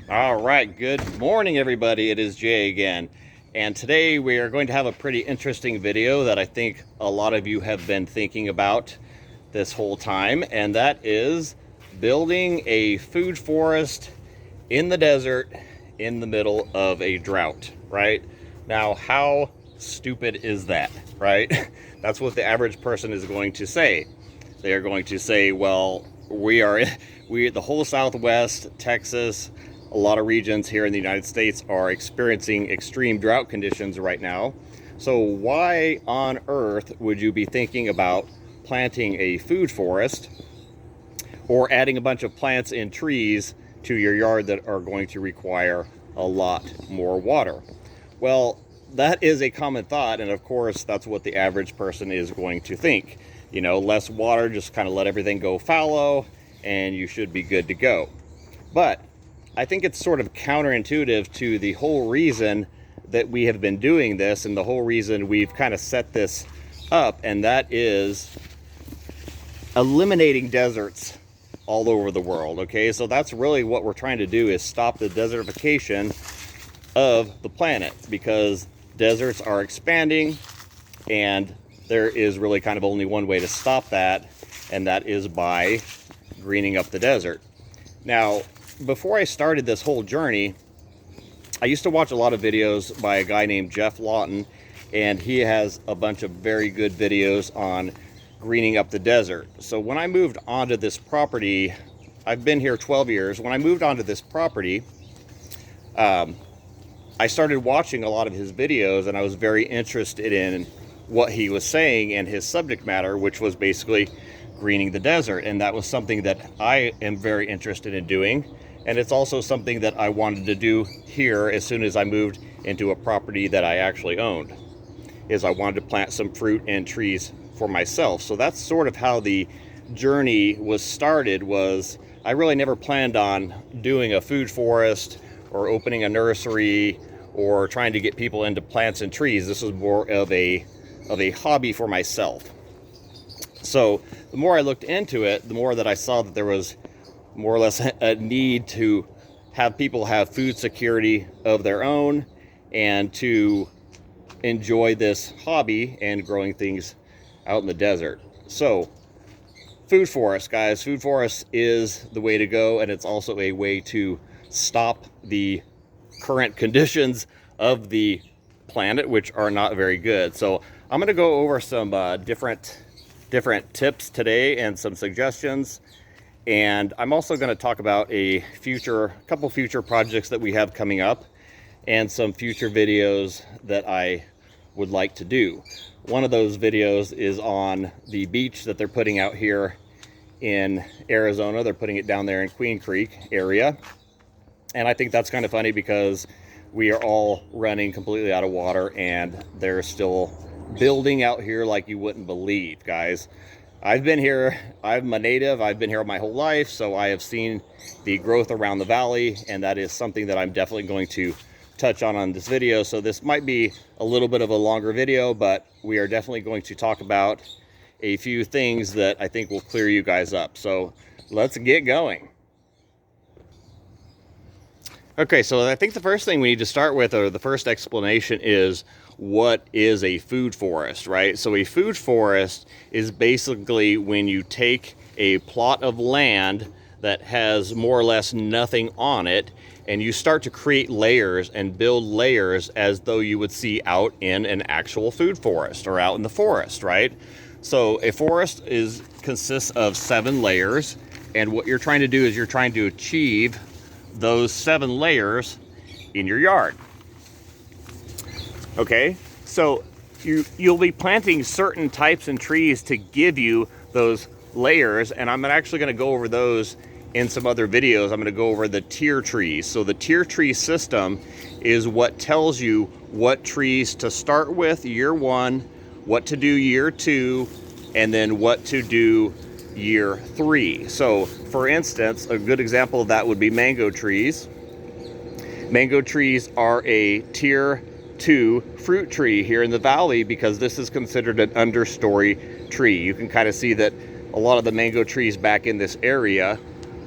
All right, good morning, everybody. It is Jay again. And today we are going to have a pretty interesting video that I think a lot of you have been thinking about this whole time. And that is building a food forest in the desert in the middle of a drought, right? Now, how stupid is that, right? That's what the average person is going to say. They are going to say, well, the whole Southwest, Texas, a lot of regions here in the United States are experiencing extreme drought conditions right now. So why on earth would you be thinking about planting a food forest or adding a bunch of plants and trees to your yard that are going to require a lot more water? Well, that is a common thought, and of course that's what the average person is going to think. You know, less water, just kind of let everything go fallow and you should be good to go. But I think it's sort of counterintuitive to the whole reason that we have been doing this and the whole reason we've kind of set this up, and that is eliminating deserts all over the world. Okay, so that's really what we're trying to do, is stop the desertification of the planet, because deserts are expanding and there is really kind of only one way to stop that, and that is by greening up the desert. Now, before I started this whole journey, I used to watch a lot of videos by a guy named Jeff Lawton, and he has a bunch of very good videos on greening up the desert. So when I moved onto this property, I've been here 12 years. When I moved onto this property, I started watching a lot of his videos, and I was very interested in what he was saying and his subject matter, which was basically greening the desert. And that was something that I am very interested in doing. And it's also something that I wanted to do here as soon as I moved into a property that I actually owned, is I wanted to plant some fruit and trees for myself. So that's sort of how the journey was started. Was I really never planned on doing a food forest or opening a nursery or trying to get people into plants and trees. This was more of a hobby for myself. So the more I looked into it, the more that I saw that there was more or less a need to have people have food security of their own and to enjoy this hobby and growing things out in the desert. So food forest, guys, food forest is the way to go, and it's also a way to stop the current conditions of the planet, which are not very good. So I'm going to go over some different tips today and some suggestions. And I'm also going to talk about a couple future projects that we have coming up and some future videos that I would like to do. One of those videos is on the beach that they're putting out here in Arizona. They're putting it down there in Queen Creek area. And I think that's kind of funny because we are all running completely out of water and they're still building out here like you wouldn't believe, guys. I've been here, I'm a native, I've been here my whole life, so I have seen the growth around the valley, and that is something that I'm definitely going to touch on this video. So this might be a little bit of a longer video, but we are definitely going to talk about a few things that I think will clear you guys up. So let's get going. Okay, so I think the first thing we need to start with, or the first explanation, is what is a food forest, right? So a food forest is basically when you take a plot of land that has more or less nothing on it, and you start to create layers and build layers as though you would see out in an actual food forest or out in the forest, right? So a forest consists of 7 layers, and what you're trying to do is you're trying to achieve those 7 layers in your yard. Okay, so you'll be planting certain types and trees to give you those layers, and I'm actually going to go over those in some other videos. I'm going to go over the tier trees. So the tier tree system is what tells you what trees to start with year 1, what to do year 2, and then what to do year 3. So for instance, a good example of that would be mango trees. Mango trees are a tier 2 fruit tree here in the valley because this is considered an understory tree. You can kind of see that a lot of the mango trees back in this area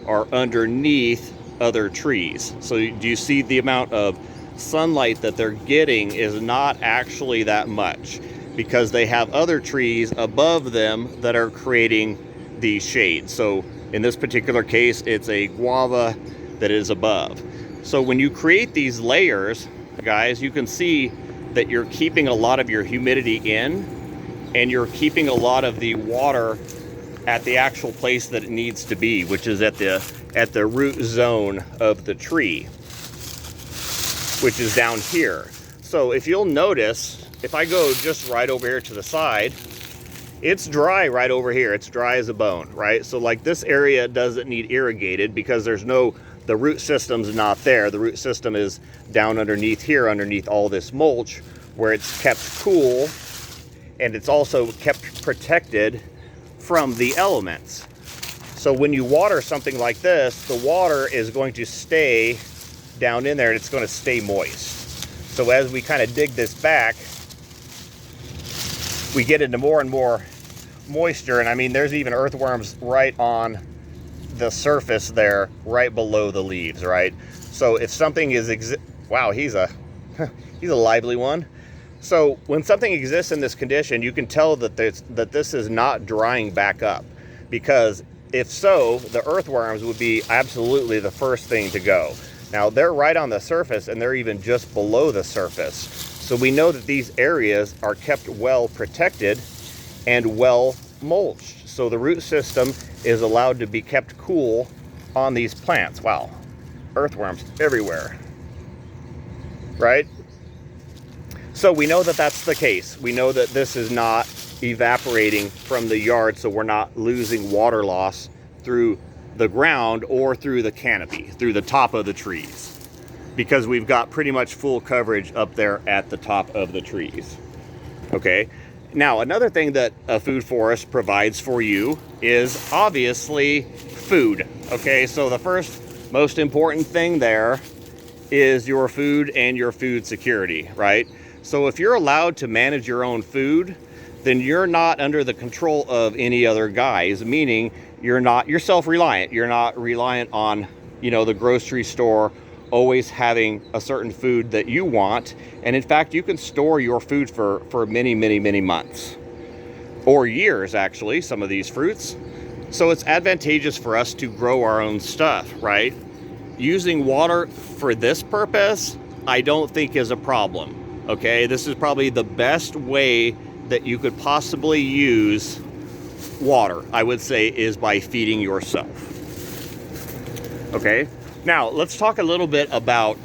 are underneath other trees. So do you see the amount of sunlight that they're getting is not actually that much, because they have other trees above them that are creating these shades. So in this particular case, it's a guava that is above. So when you create these layers, guys, you can see that you're keeping a lot of your humidity in, and you're keeping a lot of the water at the actual place that it needs to be, which is at the root zone of the tree, which is down here. So if you'll notice, if I go just right over here to the side, it's dry right over here. It's dry as a bone, right? So like this area doesn't need irrigated because the root system's not there. The root system is down underneath here, underneath all this mulch, where it's kept cool, and it's also kept protected from the elements. So when you water something like this, the water is going to stay down in there, and it's going to stay moist. So as we kind of dig this back, we get into more and more moisture. And I mean, there's even earthworms right on the surface there, right below the leaves, right? So if something is wow, he's a lively one. So when something exists in this condition, you can tell that this is not drying back up, because if so, the earthworms would be absolutely the first thing to go. Now they're right on the surface, and they're even just below the surface. So we know that these areas are kept well protected and well mulched. So the root system is allowed to be kept cool on these plants. Wow, earthworms everywhere, right? So we know that that's the case. We know that this is not evaporating from the yard, so we're not losing water loss through the ground or through the canopy, through the top of the trees, because we've got pretty much full coverage up there at the top of the trees. Okay, now another thing that a food forest provides for you is obviously food. Okay, so the first most important thing there is your food and your food security, right? So if you're allowed to manage your own food, then you're not under the control of any other guys, meaning you're self-reliant. You're not reliant on, the grocery store always having a certain food that you want. And in fact, you can store your food for many, many, many months or years, actually, some of these fruits. So it's advantageous for us to grow our own stuff, right? Using water for this purpose, I don't think is a problem. Okay, this is probably the best way that you could possibly use water, I would say, is by feeding yourself. Okay, now let's talk a little bit about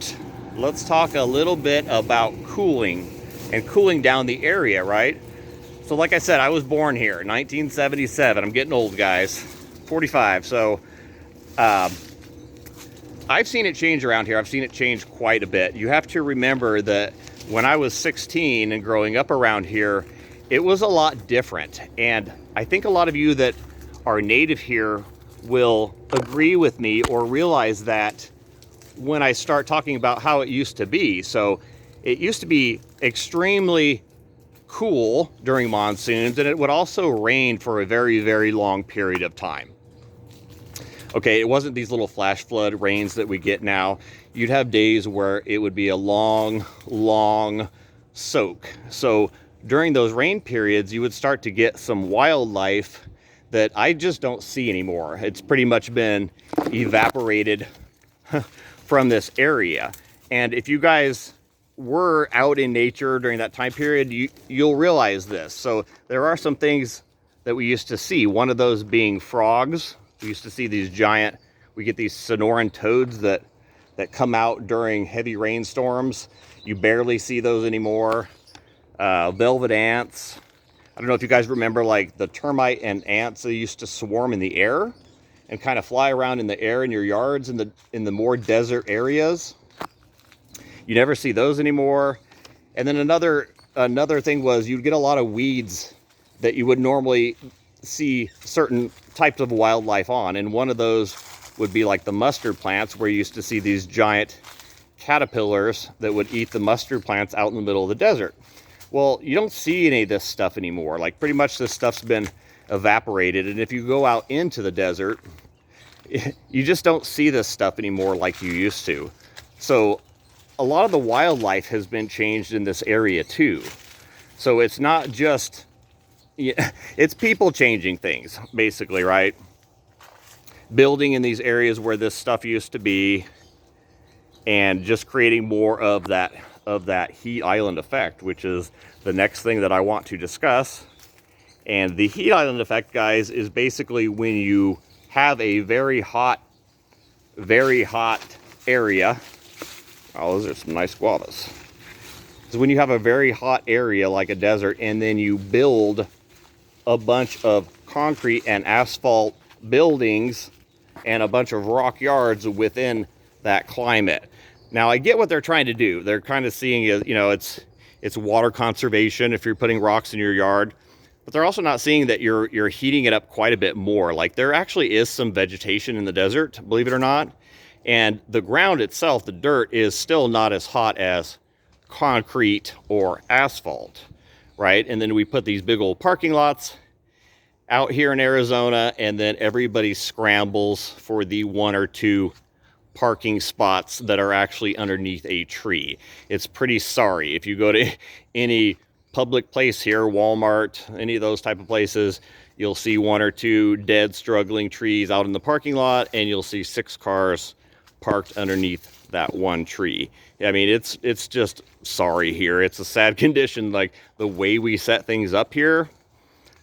cooling and cooling down the area, right? So like I said, I was born here in 1977. I'm getting old, guys, 45. So I've seen it change around here. I've seen it change quite a bit. You have to remember that when I was 16 and growing up around here, it was a lot different. And I think a lot of you that are native here will agree with me or realize that when I start talking about how it used to be. So it used to be extremely cool during monsoons, and it would also rain for a very, very long period of time. Okay, it wasn't these little flash flood rains that we get now. You'd have days where it would be a long, long soak. So during those rain periods, you would start to get some wildlife that I just don't see anymore. It's pretty much been evaporated from this area. And if you guys were out in nature during that time period, you'll realize this. So there are some things that we used to see. One of those being frogs. We used to see these we get these Sonoran toads that come out during heavy rainstorms. You barely see those anymore. Velvet ants. I don't know if you guys remember, like the termite and ants that used to swarm in the air and kind of fly around in the air in your yards in the more desert areas. You never see those anymore. And then another thing was you'd get a lot of weeds that you would normally see certain types of wildlife on, and one of those would be like the mustard plants, where you used to see these giant caterpillars that would eat the mustard plants out in the middle of the desert. Well, you don't see any of this stuff anymore. Like pretty much this stuff's been evaporated. And if you go out into the desert, you just don't see this stuff anymore like you used to. So a lot of the wildlife has been changed in this area too. So it's not just, it's people changing things basically, right? Building in these areas where this stuff used to be, and just creating more of that heat island effect, which is the next thing that I want to discuss. And the heat island effect, guys, is basically when you have a very hot area. Oh, those are some nice guavas. So when you have a very hot area like a desert, and then you build a bunch of concrete and asphalt buildings and a bunch of rock yards within that climate. Now, I get what they're trying to do. They're kind of seeing, it's water conservation if you're putting rocks in your yard. But they're also not seeing that you're heating it up quite a bit more. Like, there actually is some vegetation in the desert, believe it or not. And the ground itself, the dirt, is still not as hot as concrete or asphalt, right? And then we put these big old parking lots out here in Arizona, and then everybody scrambles for the 1 or 2 parking spots that are actually underneath a tree. It's pretty sorry. If you go to any public place here, Walmart, any of those type of places, you'll see 1 or 2 dead, struggling trees out in the parking lot, and you'll see 6 cars parked underneath that one tree. I mean, it's just sorry here. It's a sad condition, like the way we set things up here.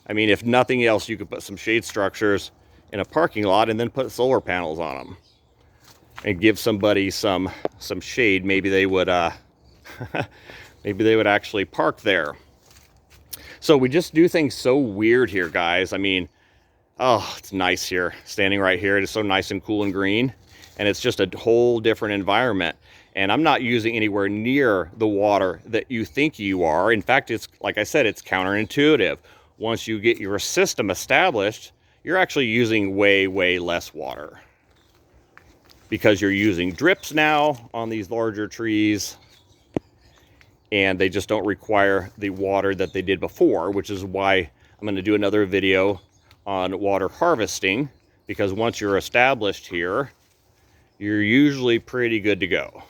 I mean, if nothing else, you could put some shade structures in a parking lot and then put solar panels on them and give somebody some shade. Maybe they would maybe they would actually park there. So we just do things so weird here, guys. I mean, oh, it's nice here, standing right here. It is so nice and cool and green, and it's just a whole different environment. And I'm not using anywhere near the water that you think you are. In fact, it's, like I said, it's counterintuitive. Once you get your system established, you're actually using way, way less water, because you're using drips now on these larger trees, and they just don't require the water that they did before, which is why I'm going to do another video on water harvesting, because once you're established here, you're usually pretty good to go.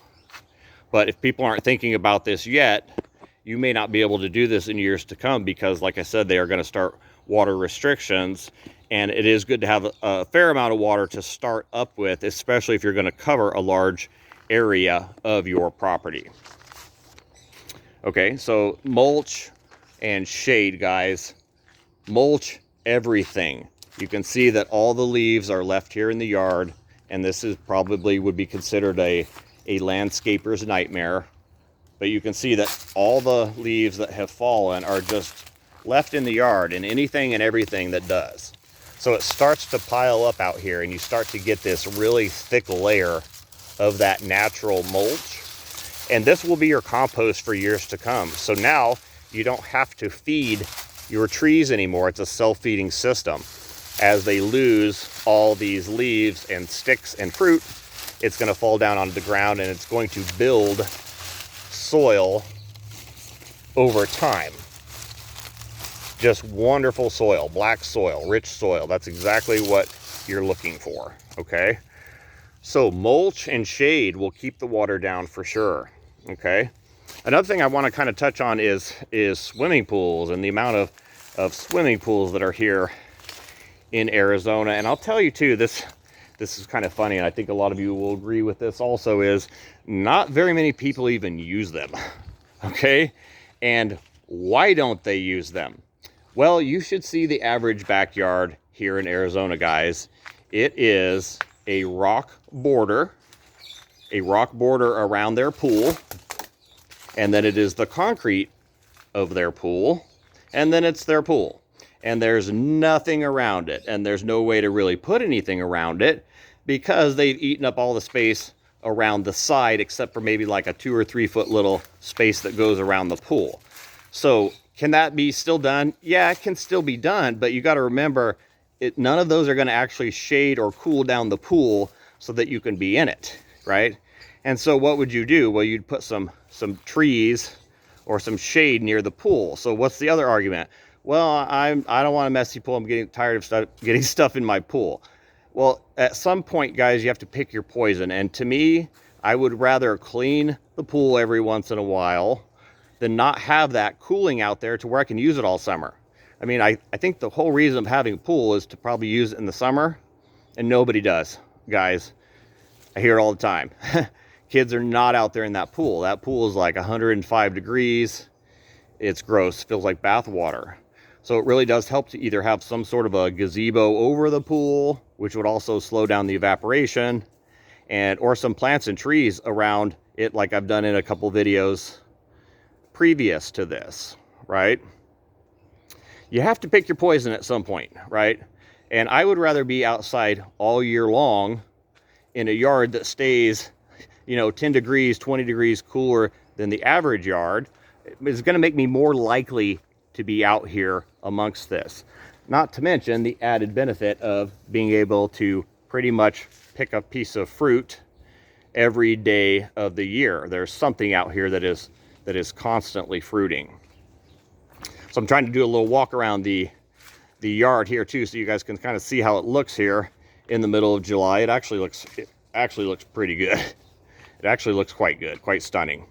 But if people aren't thinking about this yet, you may not be able to do this in years to come, because, like I said, they are going to start water restrictions, and it is good to have a fair amount of water to start up with, especially if you're going to cover a large area of your property. Okay, so mulch and shade, guys. Mulch everything. You can see that all the leaves are left here in the yard, and this is probably would be considered a landscaper's nightmare. But you can see that all the leaves that have fallen are just left in the yard, and anything and everything that does. So it starts to pile up out here, and you start to get this really thick layer of that natural mulch. And this will be your compost for years to come. So now you don't have to feed your trees anymore. It's a self-feeding system. As they lose all these leaves and sticks and fruit, it's going to fall down onto the ground, and it's going to build soil over time. Just wonderful soil, black soil, rich soil. That's exactly what you're looking for, okay? So mulch and shade will keep the water down for sure, okay? Another thing I want to kind of touch on is swimming pools, and the amount of swimming pools that are here in Arizona. And I'll tell you too, this is kind of funny, and I think a lot of you will agree with this also, is not very many people even use them, okay? And why don't they use them? Well, you should see the average backyard here in Arizona, guys. It is a rock border around their pool, and then it is the concrete of their pool, and then it's their pool. And there's nothing around it, and there's no way to really put anything around it, because they've eaten up all the space around the side, except for maybe like a 2 or 3 foot little space that goes around the pool. So can that be still done? Yeah, it can still be done, but you got to remember, none of those are going to actually shade or cool down the pool so that you can be in it, right? And so what would you do? Well, you'd put some trees or some shade near the pool. So what's the other argument? Well, I don't want a messy pool. I'm getting tired of getting stuff in my pool. Well, at some point, guys, you have to pick your poison. And to me, I would rather clean the pool every once in a while than not have that cooling out there to where I can use it all summer. I mean, I think the whole reason of having a pool is to probably use it in the summer, and nobody does, guys. I hear it all the time. Kids are not out there in that pool. That pool is like 105 degrees. It's gross, feels like bath water. So it really does help to either have some sort of a gazebo over the pool, which would also slow down the evaporation, and or some plants and trees around it, like I've done in a couple videos previous to this, right? You have to pick your poison at some point, right? And I would rather be outside all year long in a yard that stays, 10 degrees, 20 degrees cooler than the average yard. It's going to make me more likely to be out here amongst this. Not to mention the added benefit of being able to pretty much pick a piece of fruit every day of the year. There's something out here that is constantly fruiting. So I'm trying to do a little walk around the yard here too, so you guys can kind of see how it looks here in the middle of July. It actually looks pretty good. It actually looks quite good, quite stunning.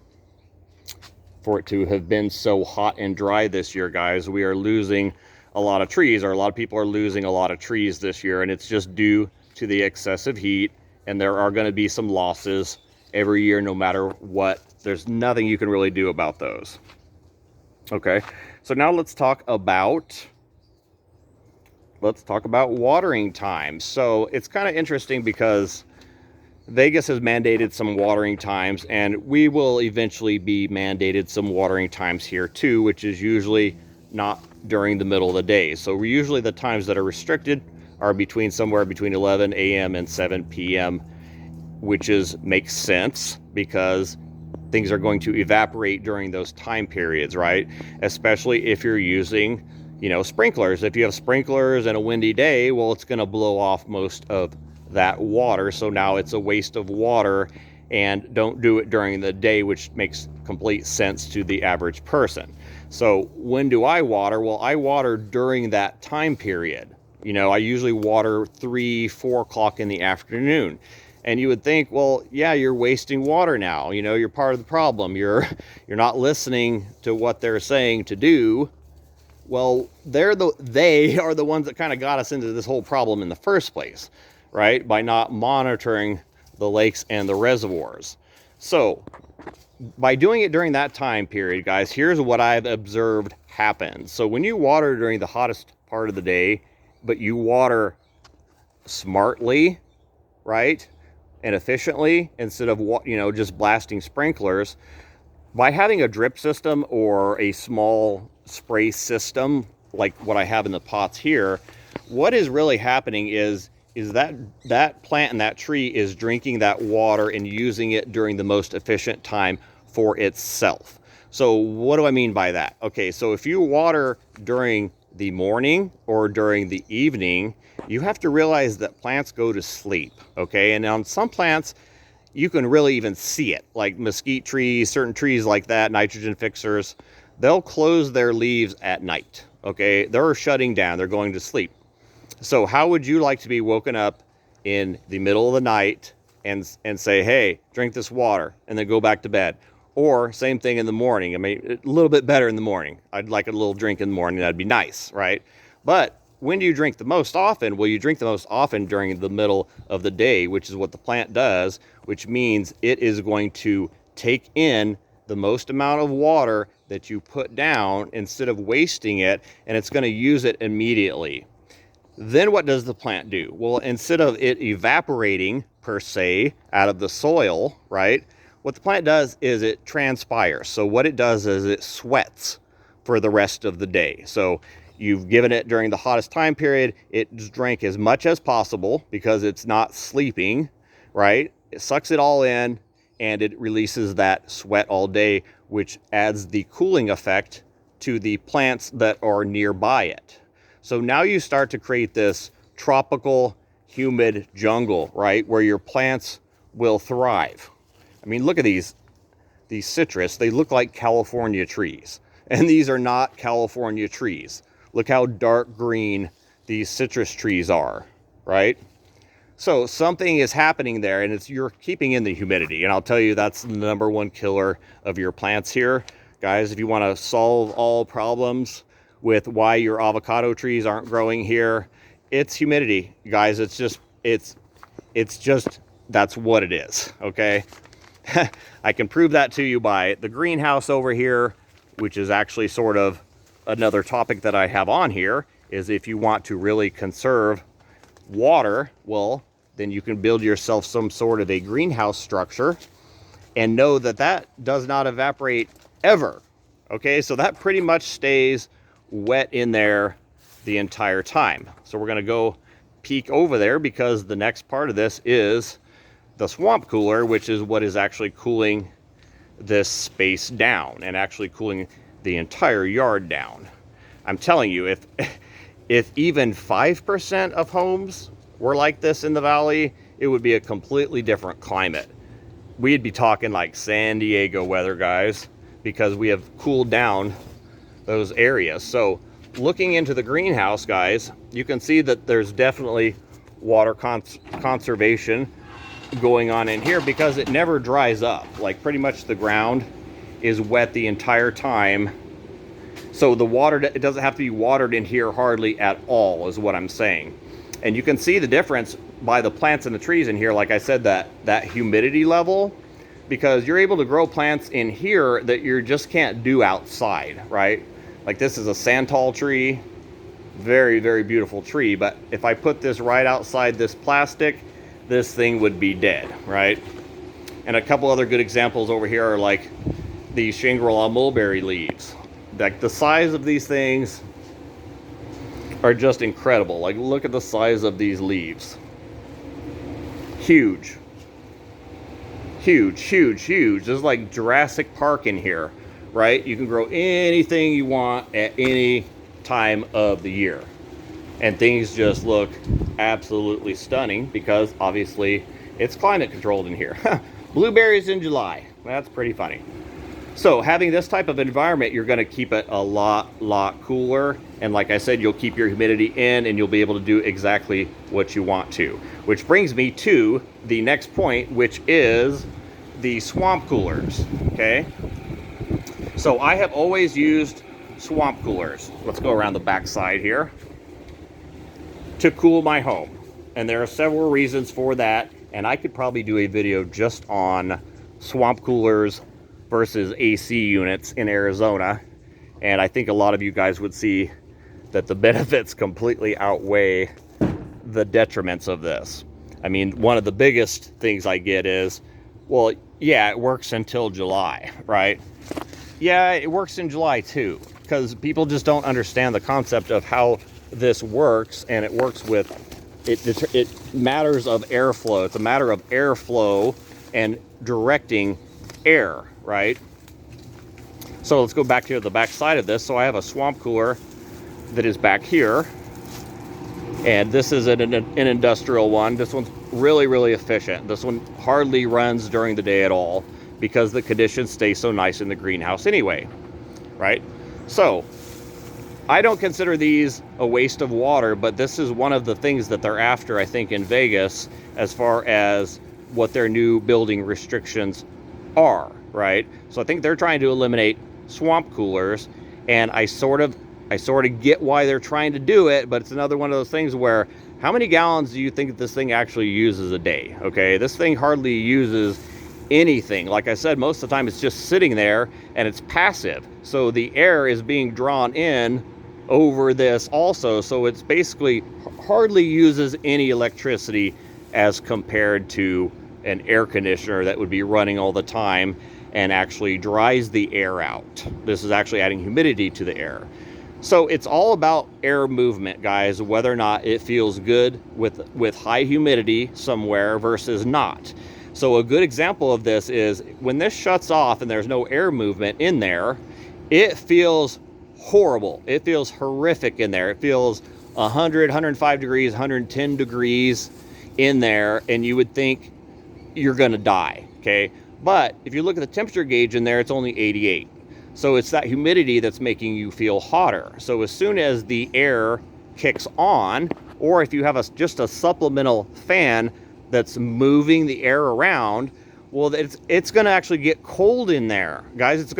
For it to have been so hot and dry this year, guys, we are losing a lot of trees, or a lot of people are losing a lot of trees this year, and it's just due to the excessive heat, and there are going to be some losses every year no matter what. There's nothing you can really do about those. Okay, so now let's talk about watering time. So it's kind of interesting because Vegas has mandated some watering times, and we will eventually be mandated some watering times here too, which is usually not during the middle of the day. So usually the times that are restricted are somewhere between 11 a.m. and 7 p.m., which makes sense because things are going to evaporate during those time periods, right? Especially if you're using, sprinklers. If you have sprinklers and a windy day, well, it's going to blow off most of that water. So now it's a waste of water, and don't do it during the day, which makes complete sense to the average person. So when do I water? Well, I water during that time period. I usually water 3-4 o'clock in the afternoon. And you would think, well, yeah, you're wasting water now. You're part of the problem. You're not listening to what they're saying to do. Well, they are the ones that kind of got us into this whole problem in the first place, right? By not monitoring the lakes and the reservoirs. So by doing it during that time period, guys, here's what I've observed happen. So when you water during the hottest part of the day, but you water smartly, right, and efficiently, instead of just blasting sprinklers, by having a drip system or a small spray system like what I have in the pots here, what is really happening is that plant and that tree is drinking that water and using it during the most efficient time for itself. So what do I mean by that? Okay, so if you water during the morning or during the evening, you have to realize that plants go to sleep, okay? And on some plants, you can really even see it, like mesquite trees, certain trees like that, nitrogen fixers, they'll close their leaves at night, okay? They're shutting down, they're going to sleep. So how would you like to be woken up in the middle of the night and say, hey, drink this water, and then go back to bed? Or same thing in the morning. I mean, a little bit better in the morning. I'd like a little drink in the morning. That'd be nice, right? But when do you drink the most often? Well, you drink the most often during the middle of the day, which is what the plant does, which means it is going to take in the most amount of water that you put down instead of wasting it, and it's going to use it immediately. Then what does the plant do? Well, instead of it evaporating, per se, out of the soil, right, what the plant does is it transpires. So what it does is it sweats for the rest of the day. So you've given it during the hottest time period, it drank as much as possible because it's not sleeping, right? It sucks it all in, and it releases that sweat all day, which adds the cooling effect to the plants that are nearby it. So now you start to create this tropical, humid jungle, right, where your plants will thrive. I mean, look at these citrus. They look like California trees, and these are not California trees. Look how dark green these citrus trees are, right? So something is happening there, and you're keeping in the humidity. And I'll tell you, that's the #1 killer of your plants here. Guys, if you want to solve all problems with why your avocado trees aren't growing here, it's humidity. Guys, it's just, that's what it is, okay? I can prove that to you by the greenhouse over here, which is actually sort of another topic that I have on here, is if you want to really conserve water, well, then you can build yourself some sort of a greenhouse structure and know that that does not evaporate ever. Okay, so that pretty much stays wet in there the entire time. So we're gonna go peek over there because the next part of this is the swamp cooler, which is what is actually cooling this space down and actually cooling the entire yard down. I'm telling you, if even 5% of homes were like this in the valley, it would be a completely different climate. We'd be talking like San Diego weather, guys, because we have cooled down those areas. So looking into the greenhouse, guys, you can see that there's definitely water conservation going on in here because it never dries up. Like pretty much the ground is wet the entire time. So the water, it doesn't have to be watered in here hardly at all, is what I'm saying. And you can see the difference by the plants and the trees in here. Like I said, that humidity level, because you're able to grow plants in here that you just can't do outside, right? Like this is a santal tree, very, very beautiful tree. But if I put this right outside this plastic, this thing would be dead, right? And a couple other good examples over here are like these Shangri-La mulberry leaves. Like the size of these things are just incredible. Like look at the size of these leaves. Huge. Huge, huge, huge. This is like Jurassic Park in here, right? You can grow anything you want at any time of the year. And things just look absolutely stunning because obviously it's climate controlled in here. Blueberries in July. That's pretty funny. So having this type of environment, you're going to keep it a lot cooler. And like I said, you'll keep your humidity in and you'll be able to do exactly what you want to. Which brings me to the next point, which is the swamp coolers, okay? So I have always used swamp coolers. Let's go around the back side here. To cool my home. And there are several reasons for that. And I could probably do a video just on swamp coolers versus AC units in Arizona. And I think a lot of you guys would see that the benefits completely outweigh the detriments of this. I mean, one of the biggest things I get is, well, yeah, it works until July, right? Yeah, it works in July too, because people just don't understand the concept of how this works. And it works with, it matters of airflow. It's a matter of airflow and directing air, right? So let's go back to the back side of this. So I have a swamp cooler that is back here, and this is an industrial one. This one's really efficient. This one hardly runs during the day at all because the conditions stay so nice in the greenhouse anyway, right? So I don't consider these a waste of water, but this is one of the things that they're after, I think, in Vegas as far as what their new building restrictions are, right? So I think they're trying to eliminate swamp coolers, and I sort of get why they're trying to do it, but it's another one of those things where how many gallons do you think this thing actually uses a day? Okay, this thing hardly uses anything. Like I said, most of the time it's just sitting there and it's passive. So the air is being drawn in over this also. So it's basically hardly uses any electricity as compared to an air conditioner that would be running all the time and actually dries the air out. This is actually adding humidity to the air. So it's all about air movement, guys, whether or not it feels good with high humidity somewhere versus not. So a good example of this is when this shuts off and there's no air movement in there, it feels horrible. It feels horrific in there. It feels 100, 105 degrees, 110 degrees in there, and you would think you're gonna die, okay? But if you look at the temperature gauge in there, it's only 88. So it's that humidity that's making you feel hotter. So as soon as the air kicks on, or if you have just a supplemental fan that's moving the air around, well, it's going to actually get cold in there, guys.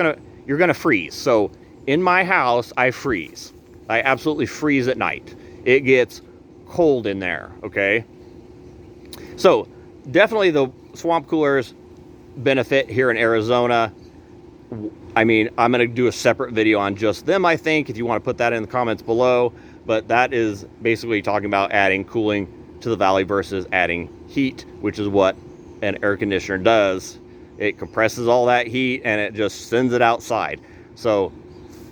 You're going to freeze. So in my house, I freeze. I absolutely freeze at night. It gets cold in there, okay? So definitely the swamp coolers benefit here in Arizona. I mean, I'm going to do a separate video on just them, I think, if you want to put that in the comments below. But that is basically talking about adding cooling to the valley versus adding heat, which is what an air conditioner does. It compresses all that heat and it just sends it outside. So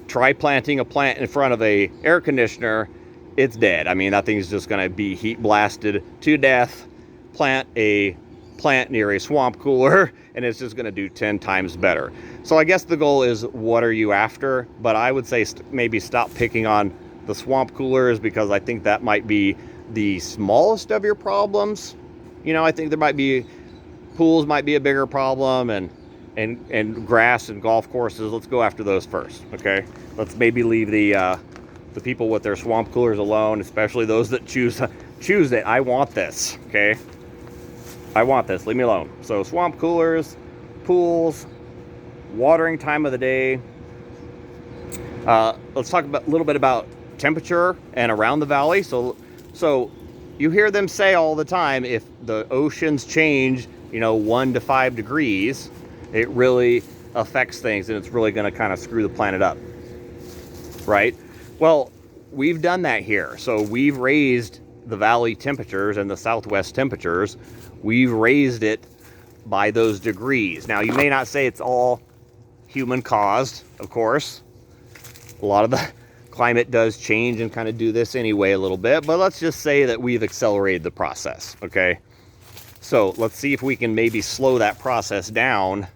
try planting a plant in front of a air conditioner, it's dead. I mean, that thing's just going to be heat blasted to death. Plant a plant near a swamp cooler and it's just going to do 10 times better. So I guess the goal is, what are you after? But I would say maybe stop picking on the swamp coolers, because I think that might be the smallest of your problems. You know, I think there might be pools might be a bigger problem, and grass and golf courses. Let's go after those first, okay? Let's maybe leave the people with their swamp coolers alone, especially those that choose it. I want this, okay? I want this. Leave me alone. So swamp coolers, pools, watering time of the day. Let's talk a little bit about temperature and around the valley. So you hear them say all the time, if the oceans change, 1 to 5 degrees, it really affects things, and it's really going to kind of screw the planet up, right? Well, we've done that here. So we've raised the valley temperatures and the southwest temperatures. We've raised it by those degrees. Now, you may not say it's all human caused, of course. A lot of the climate does change and kind of do this anyway a little bit, but let's just say that we've accelerated the process, okay? So let's see if we can maybe slow that process down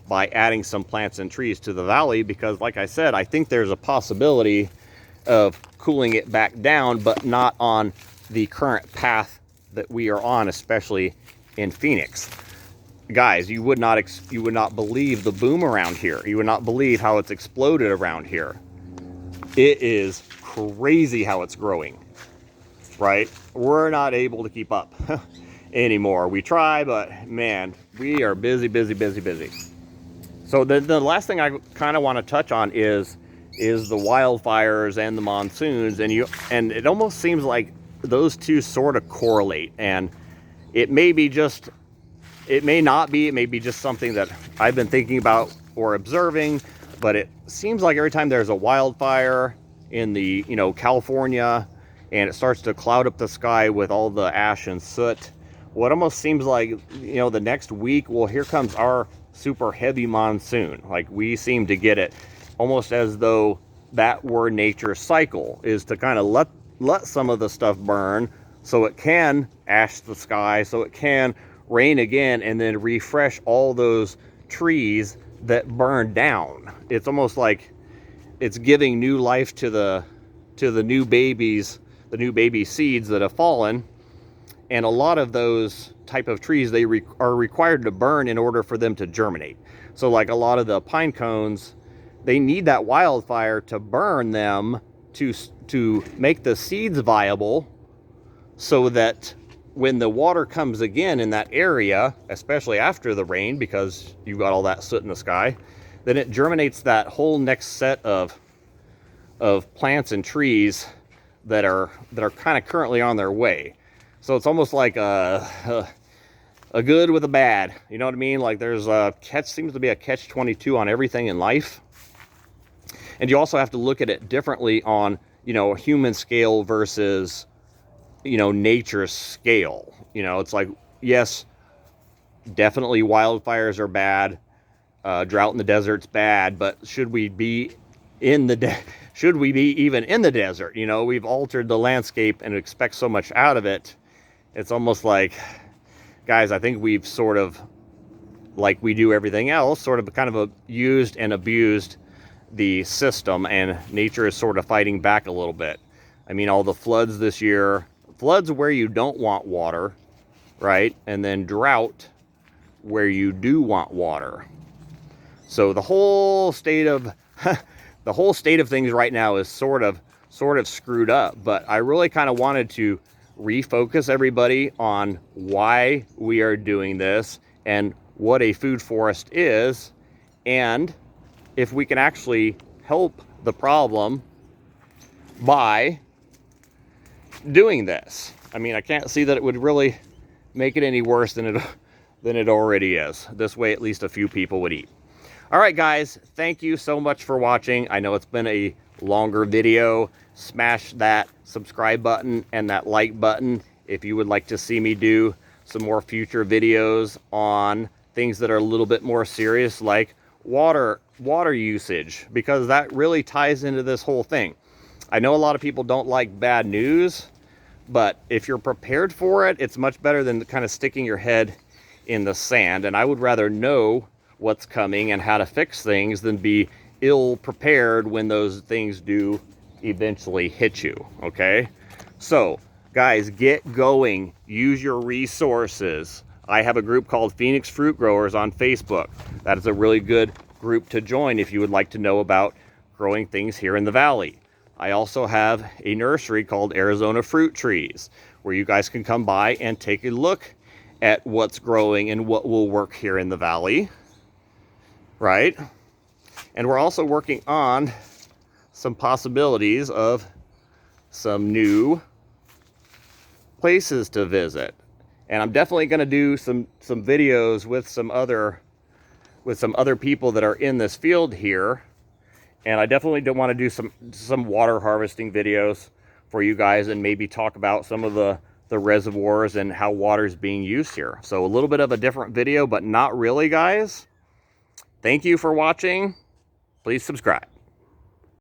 by adding some plants and trees to the valley, because like I said, I think there's a possibility of cooling it back down, but not on the current path that we are on, especially in Phoenix. Guys, you would not believe the boom around here. You would not believe how it's exploded around here. It is crazy how it's growing, right? We're not able to keep up anymore. We try, but man, we are busy. So the last thing I kind of want to touch on is the wildfires and the monsoons, and it almost seems like those two sort of correlate, and it may be just, it may not be, it may be just something that I've been thinking about or observing, but it seems like every time there's a wildfire in the, California, and it starts to cloud up the sky with all the ash and soot, well, it almost seems like, the next week, well, here comes our super heavy monsoon. Like, we seem to get it almost as though that were nature's cycle, is to kind of let some of the stuff burn so it can ash the sky, so it can rain again, and then refresh all those trees that burn down. It's almost like it's giving new life to the new babies, the new baby seeds that have fallen. And a lot of those type of trees, they are required to burn in order for them to germinate. So like a lot of the pine cones, they need that wildfire to burn them to make the seeds viable, so that when the water comes again in that area, especially after the rain, because you've got all that soot in the sky, then it germinates that whole next set of plants and trees that are kind of currently on their way. So it's almost like a good with a bad, you know what I mean? Like there's seems to be a catch-22 on everything in life. And you also have to look at it differently on, a human scale versus, nature's scale. It's like, yes, definitely wildfires are bad. Drought in the desert's bad, but should we be even in the desert? We've altered the landscape and expect so much out of it. It's almost like, guys, I think we've sort of, like we do everything else, sort of kind of used and abused the system, and nature is sort of fighting back a little bit. I mean, all the floods this year, floods where you don't want water, right? And then drought where you do want water. So the whole state of things right now is sort of screwed up. But I really kind of wanted to refocus everybody on why we are doing this and what a food forest is, and if we can actually help the problem by doing this. I mean, I can't see that it would really make it any worse than it already is. This way, at least a few people would eat. All right, guys, thank you so much for watching. I know it's been a longer video. Smash that subscribe button and that like button if you would like to see me do some more future videos on things that are a little bit more serious, like water usage, because that really ties into this whole thing. I know a lot of people don't like bad news, but if you're prepared for it, it's much better than kind of sticking your head in the sand. And I would rather know what's coming and how to fix things than be ill prepared when those things do eventually hit you. Okay, so guys, get going, use your resources. I have a group called Phoenix Fruit Growers on Facebook. That is a really good group to join if you would like to know about growing things here in the valley. I also have a nursery called Arizona Fruit Trees, where you guys can come by and take a look at what's growing and what will work here in the valley, right? And we're also working on some possibilities of some new places to visit. And I'm definitely going to do some videos with some other people that are in this field here. And I definitely don't want to do some water harvesting videos for you guys, and maybe talk about some of the reservoirs and how water is being used here. So a little bit of a different video, but not really, guys. Thank you for watching. Please subscribe.